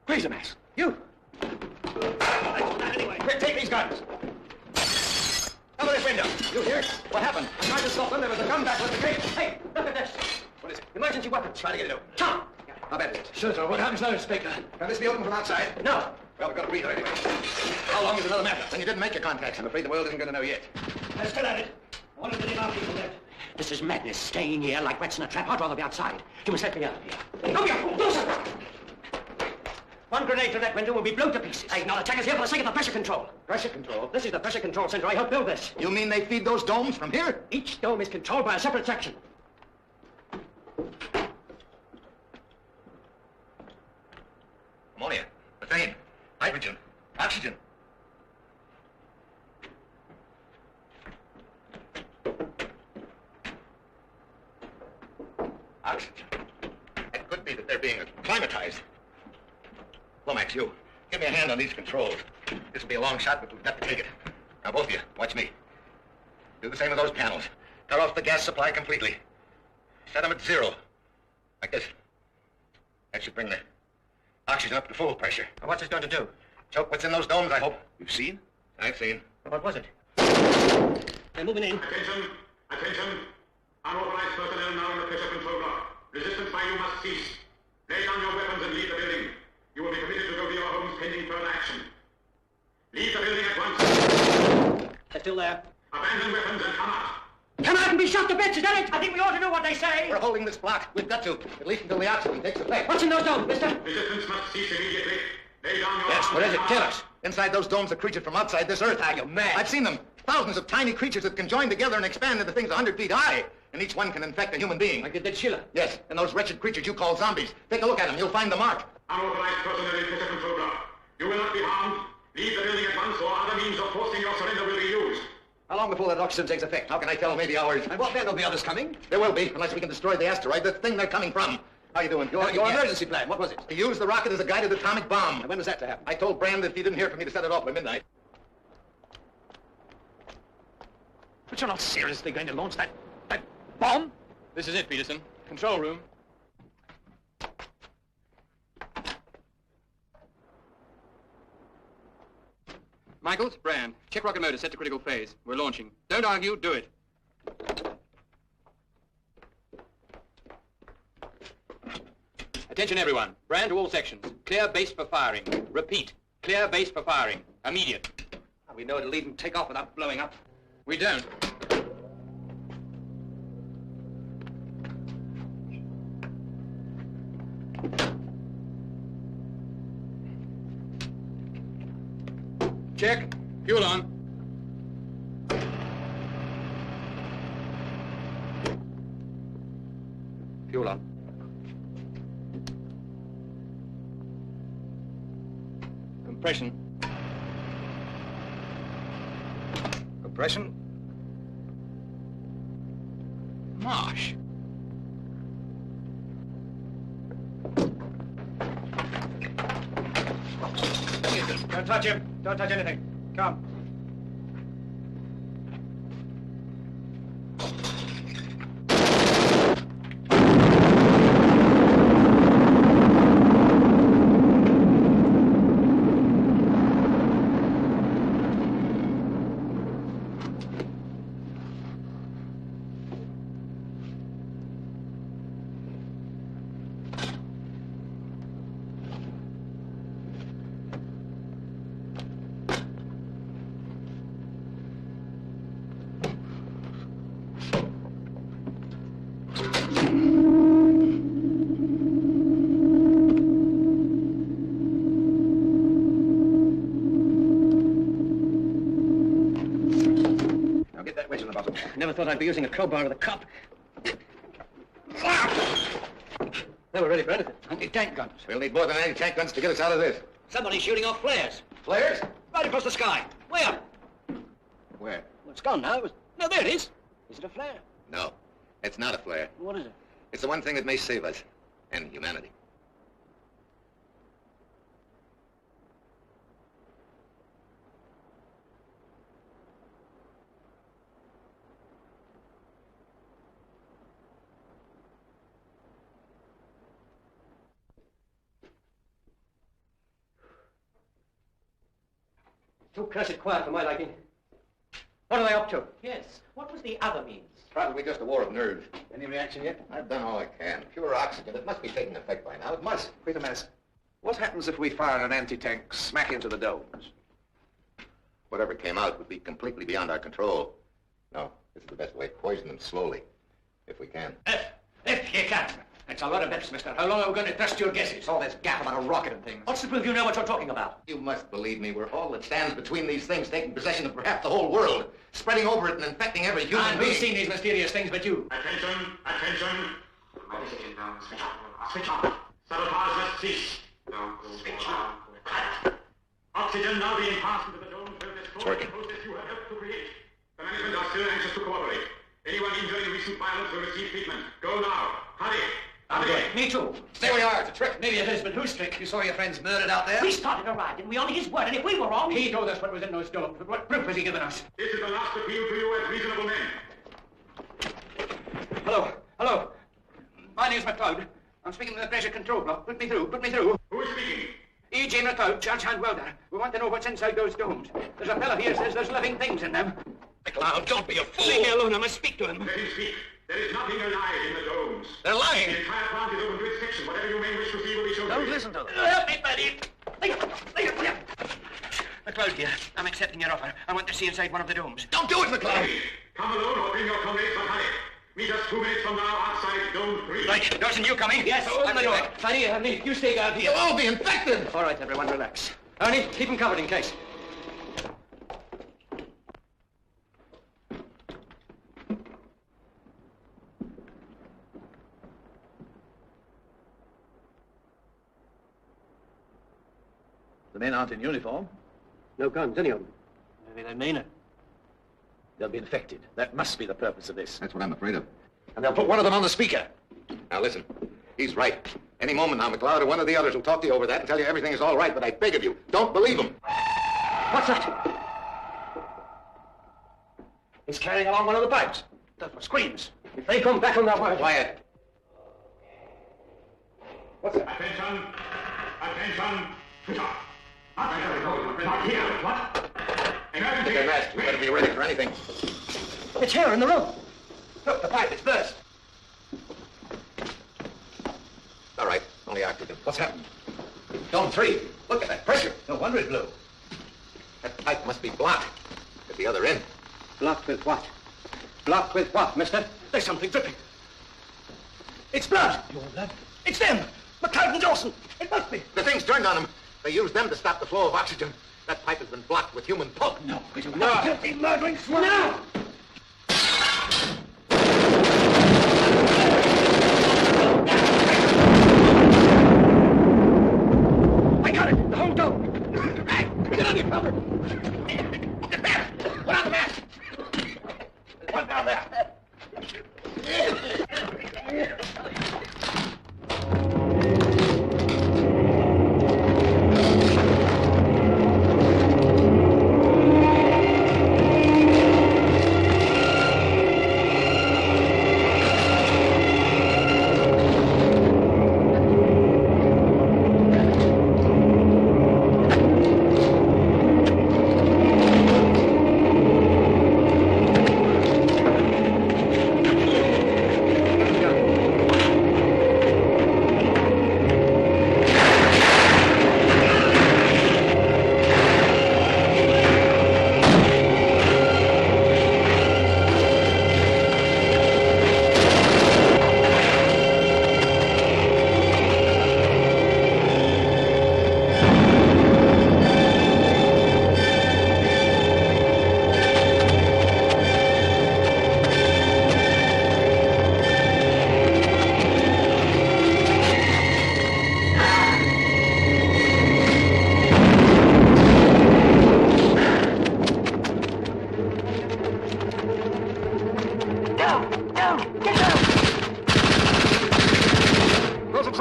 Quatermass, you! Anyway, quick, take these guns! Cover this window! You here? What happened? I tried to stop them. There was a gun back with the gate. Hey, look at this. What is it? Emergency weapons. Try to get it open. Tom! How bad is it? Sure, sir. What happens now, Inspector? Can this be opened from outside? No. Well, we've got a breather anyway. How long is another matter? Then you didn't make your contacts. I'm afraid the world isn't going to know yet. Let's get at it. I wonder if any of our people left. This is madness, staying here like rats in a trap. I'd rather be outside. You must let me out of here. Come here, fool! Do something! One grenade through that window will be blown to pieces. Hey, now attack us here for the sake of the pressure control. Pressure control? This is the pressure control center. I helped build this. You mean they feed those domes from here? Each dome is controlled by a separate section. Ammonia, methane, hydrogen, oxygen. Oxygen. It could be that they're being acclimatized. Lomax, you, give me a hand on these controls. This will be a long shot, but we've got to take it. Now, both of you, watch me. Do the same with those panels. Cut off the gas supply completely. Set them at 0. Like this. That should bring the oxygen up to full pressure. Now, what's this going to do? Choke what's in those domes, I hope. You've seen? I've seen. Well, what was it? They're moving in. Attention! Attention! Unauthorized personnel now in the pressure control block. Resistance by you must cease. Lay down your weapons and leave the building. You will be permitted to go to your homes pending further action. Leave the building at once. They're still there. Abandon weapons and come out. Come out and be shot to bits, is that it? I think we ought to do what they say. We're holding this block. We've got to, at least until the oxygen takes effect. What's in those domes, mister? Resistance must cease immediately. Lay down your Yes, arms what is and it? come Tell out. us. Inside those domes are creatures from outside this earth. Are you mad? I've seen them. Thousands of tiny creatures that can join together and expand into things 100 feet high. And each one can infect a human being. Like you did Sheila. Yes, and those wretched creatures you call zombies. Take a look at them. You'll find the mark. Unauthorized personnel in pressure control block. You will not be harmed. Leave the building at once or other means of forcing your surrender will be used. How long before that oxygen takes effect? How can I tell? Maybe hours. And what then? There'll be others coming? There will be, unless we can destroy the asteroid, the thing they're coming from. How you doing? Your emergency plan, what was it? To use the rocket as a guided atomic bomb. And when was that to happen? I told Brand that if he didn't hear from me to set it off by midnight. But you're not seriously going to launch that bomb? This is it, Peterson. Control room. Michaels, Brand, check rocket motor set to critical phase. We're launching. Don't argue, do it. Attention, everyone. Brand to all sections. Clear base for firing. Repeat. Clear base for firing. Immediate. We know it'll even take off without blowing up. We don't. Check. Fuel on. Fuel on. Compression. Compression? Marsh. Don't touch him. Don't touch anything. Come. bottom. Never thought I'd be using a crowbar with a cop. Never ready for anything. Anti-tank guns. We'll need more than anti-tank guns to get us out of this. Somebody's shooting off flares. Flares? Right across the sky. Way up. Where? Well, it's gone now. No, there it is. Is it a flare? No, it's not a flare. What is it? It's the one thing that may save us and humanity. Too cursed quiet for my liking. What are they up to? Yes. What was the other means? Probably just a war of nerves. Any reaction yet? I've done all I can. Pure oxygen. It must be taking effect by now. It must. Quatermass, what happens if we fire an anti-tank smack into the domes? Whatever came out would be completely beyond our control. No, this is the best way. Poison them slowly, if we can. If you can. That's a lot of bets, mister. How long are we going to trust your guesses? All this gap about a rocket and things. What's to prove you know what you're talking about? You must believe me. We're all that stands between these things taking possession of perhaps the whole world, spreading over it and infecting every human and being. who's seen these mysterious things but you? Attention, attention. Switch on. Switch on. Sabotage must cease. Switch on. Oxygen now being passed into the dome will destroy the process you have helped to create. The management are still anxious to cooperate. Anyone injured in recent violence will receive treatment. Go now. Hurry. I'm going. Me too. There we are. It's a trick. Maybe it is, but whose trick? You saw your friends murdered out there? We started a riot, didn't we? On his word, and if we were wrong... He told us what was in those domes, but what proof has he given us? This is the last appeal to you as reasonable men. Hello. Hello. My name's McLeod. I'm speaking to the pressure control block. Put me through. Put me through. Who is speaking? E.J. McLeod, charge hand welder. We want to know what's inside those domes. There's a fellow here says there's living things in them. McLeod, don't be a fool. Leave me alone. I must speak to him. Let him speak. There is nothing alive in the domes. They're lying. The entire plant is open to inspection. Whatever you may wish to see will be shown. Don't listen to them. Help me, buddy. McLeod here. I'm accepting your offer. I want to see inside one of the domes. Don't do it, McLeod. Come alone or bring your comrades from hurry. Meet us 2 minutes from now outside Dome 3. Right. Dawson, you coming? Yes. Open the door. Fanny, Ernie, you stay guard here. You'll all be infected. All right, everyone, relax. Ernie, keep him covered in case. The men aren't in uniform. No guns, any of them. Maybe they mean it. They'll be infected. That must be the purpose of this. That's what I'm afraid of. And they'll put one of them on the speaker. Now listen, he's right. Any moment now, McLeod or one of the others will talk to you over that and tell you everything is all right, but I beg of you, don't believe him. What's that? He's carrying along one of the pipes. Those were screams. If they come back on that wire... Quiet. What's that? Attention. Attention. Switch off. Not here. What? Emergency. Get their masks. We better be ready for anything. It's here in the room. Look, the pipe, it's burst. All right, only oxygen. What's happened? Dome 3. Look at that pressure. No wonder it blew. That pipe must be blocked at the other end. Blocked with what? Blocked with what, mister? There's something dripping. It's blood. Your blood? It's them. McLeod and Dawson. It must be. The thing's turned on them. They used them to stop the flow of oxygen. That pipe has been blocked with human pulp. No, it is not. Guilty murdering swine. Now! I got it. The whole dome. Get on your cover. Get back. Put on the mask. Put down there.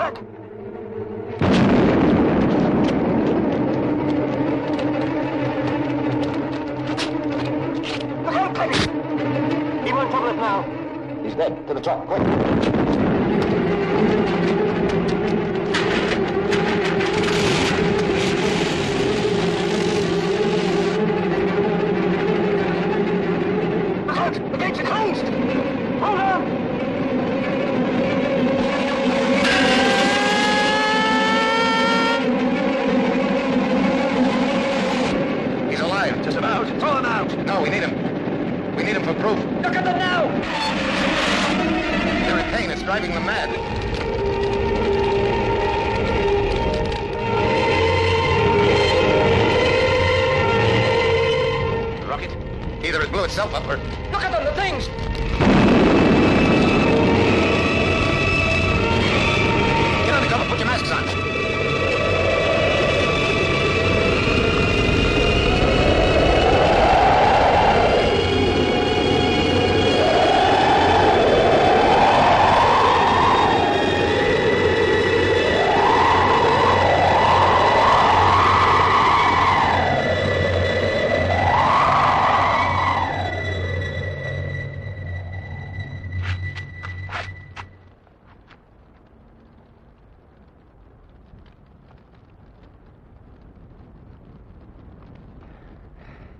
Look! Look out, Cleary! He won't trouble us now. He's dead. To the truck, quick. Look out! The gates are closed! Hold on! He's alive. Just about. Throw him out. No, we need him. We need him for proof. Look at them now! The hurricane is driving them mad. The rocket? Either it blew itself up or... Look at them, the things! Get under cover. Put your masks on.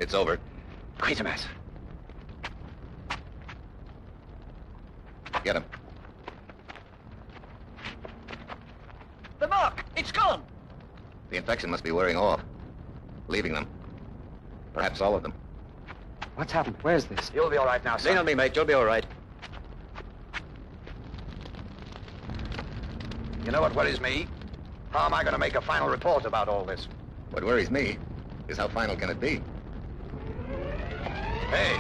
It's over. Quatermass. Get him. The mark! It's gone! The infection must be wearing off. Leaving them. Perhaps all of them. What's happened? Where's this? You'll be all right now, Lean on me, mate. You'll be all right. You know what worries me? How am I going to make a final report about all this? What worries me is how final can it be? Hey,